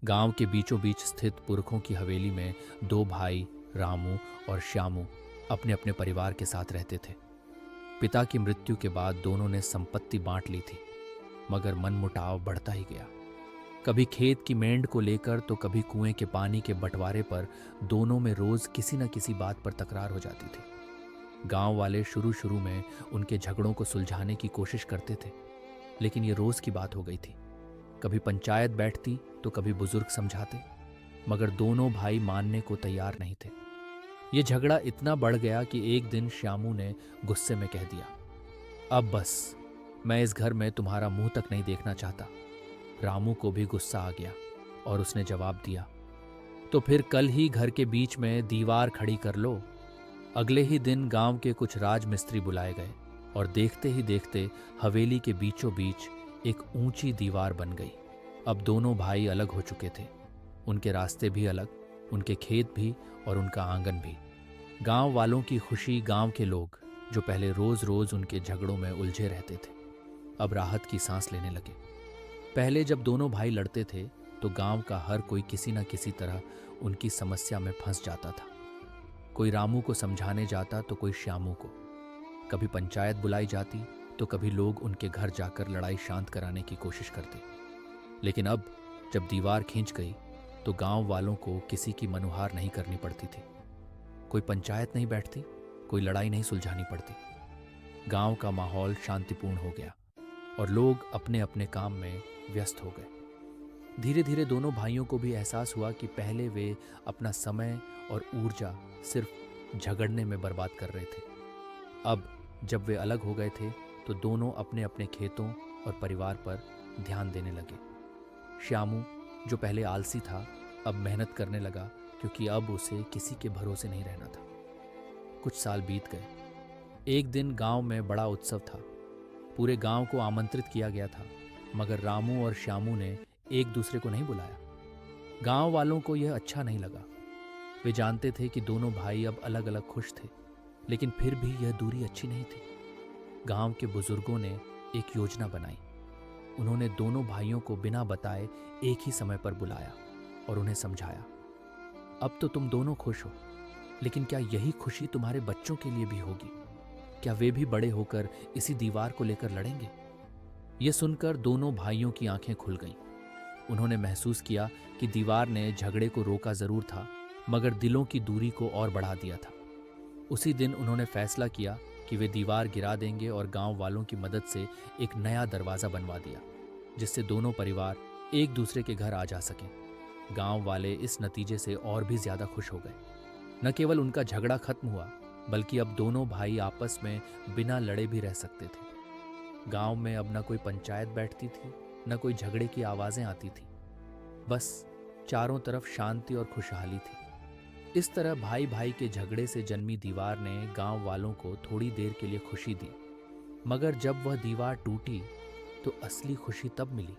गांव के बीचों बीच स्थित पुरखों की हवेली में दो भाई रामू और श्यामू अपने अपने परिवार के साथ रहते थे। पिता की मृत्यु के बाद दोनों ने संपत्ति बांट ली थी, मगर मनमुटाव बढ़ता ही गया। कभी खेत की मेंढ को लेकर तो कभी कुएं के पानी के बंटवारे पर दोनों में रोज किसी न किसी बात पर तकरार हो जाती थी। गांव वाले शुरू शुरू में उनके झगड़ों को सुलझाने की कोशिश करते थे, लेकिन ये रोज की बात हो गई थी। कभी पंचायत बैठती तो कभी बुजुर्ग समझाते, मगर दोनों भाई मानने को तैयार नहीं थे। ये झगड़ा इतना बढ़ गया कि एक दिन श्यामू ने गुस्से में कह दिया, अब बस, मैं इस घर में तुम्हारा मुंह तक नहीं देखना चाहता। रामू को भी गुस्सा आ गया और उसने जवाब दिया, तो फिर कल ही घर के बीच में दीवार खड़ी कर लो। अगले ही दिन गांव के कुछ राजमिस्त्री बुलाए गए और देखते ही देखते हवेली के बीचों बीच एक ऊंची दीवार बन गई। अब दोनों भाई अलग हो चुके थे, उनके रास्ते भी अलग, उनके खेत भी और उनका आंगन भी। गांव वालों की खुशी, गांव के लोग जो पहले रोज रोज उनके झगड़ों में उलझे रहते थे, अब राहत की सांस लेने लगे। पहले जब दोनों भाई लड़ते थे तो गांव का हर कोई किसी न किसी तरह उनकी समस्या में फंस जाता था। कोई रामू को समझाने जाता तो कोई श्यामू को। कभी पंचायत बुलाई जाती तो कभी लोग उनके घर जाकर लड़ाई शांत कराने की कोशिश करते। लेकिन अब जब दीवार खींच गई तो गांव वालों को किसी की मनुहार नहीं करनी पड़ती थी। कोई पंचायत नहीं बैठती, कोई लड़ाई नहीं सुलझानी पड़ती। गांव का माहौल शांतिपूर्ण हो गया और लोग अपने अपने काम में व्यस्त हो गए। धीरे धीरे दोनों भाइयों को भी एहसास हुआ कि पहले वे अपना समय और ऊर्जा सिर्फ झगड़ने में बर्बाद कर रहे थे। अब जब वे अलग हो गए थे तो दोनों अपने अपने खेतों और परिवार पर ध्यान देने लगे। श्यामू, जो पहले आलसी था, अब मेहनत करने लगा, क्योंकि अब उसे किसी के भरोसे नहीं रहना था। कुछ साल बीत गए। एक दिन गांव में बड़ा उत्सव था। पूरे गांव को आमंत्रित किया गया था, मगर रामू और श्यामू ने एक दूसरे को नहीं बुलाया। गांव वालों को यह अच्छा नहीं लगा। वे जानते थे कि दोनों भाई अब अलग अलग खुश थे, लेकिन फिर भी यह दूरी अच्छी नहीं थी। गांव के बुजुर्गों ने एक योजना बनाई। उन्होंने दोनों भाइयों को बिना बताए एक ही समय पर बुलाया और उन्हें समझाया, अब तो तुम दोनों खुश हो, लेकिन क्या यही खुशी तुम्हारे बच्चों के लिए भी होगी? क्या वे भी बड़े होकर इसी दीवार को लेकर लड़ेंगे? यह सुनकर दोनों भाइयों की आंखें खुल गईं। उन्होंने महसूस किया कि दीवार ने झगड़े को रोका जरूर था, मगर दिलों की दूरी को और बढ़ा दिया था। उसी दिन उन्होंने फैसला किया कि वे दीवार गिरा देंगे और गांव वालों की मदद से एक नया दरवाजा बनवा दिया, जिससे दोनों परिवार एक दूसरे के घर आ जा सकें। गांव वाले इस नतीजे से और भी ज्यादा खुश हो गए। न केवल उनका झगड़ा खत्म हुआ, बल्कि अब दोनों भाई आपस में बिना लड़े भी रह सकते थे। गांव में अब न कोई पंचायत बैठती थी, न कोई झगड़े की आवाजें आती थी। बस चारों तरफ शांति और खुशहाली थी। इस तरह भाई भाई के झगड़े से जन्मी दीवार ने गांव वालों को थोड़ी देर के लिए खुशी दी, मगर जब वह दीवार टूटी तो असली खुशी तब मिली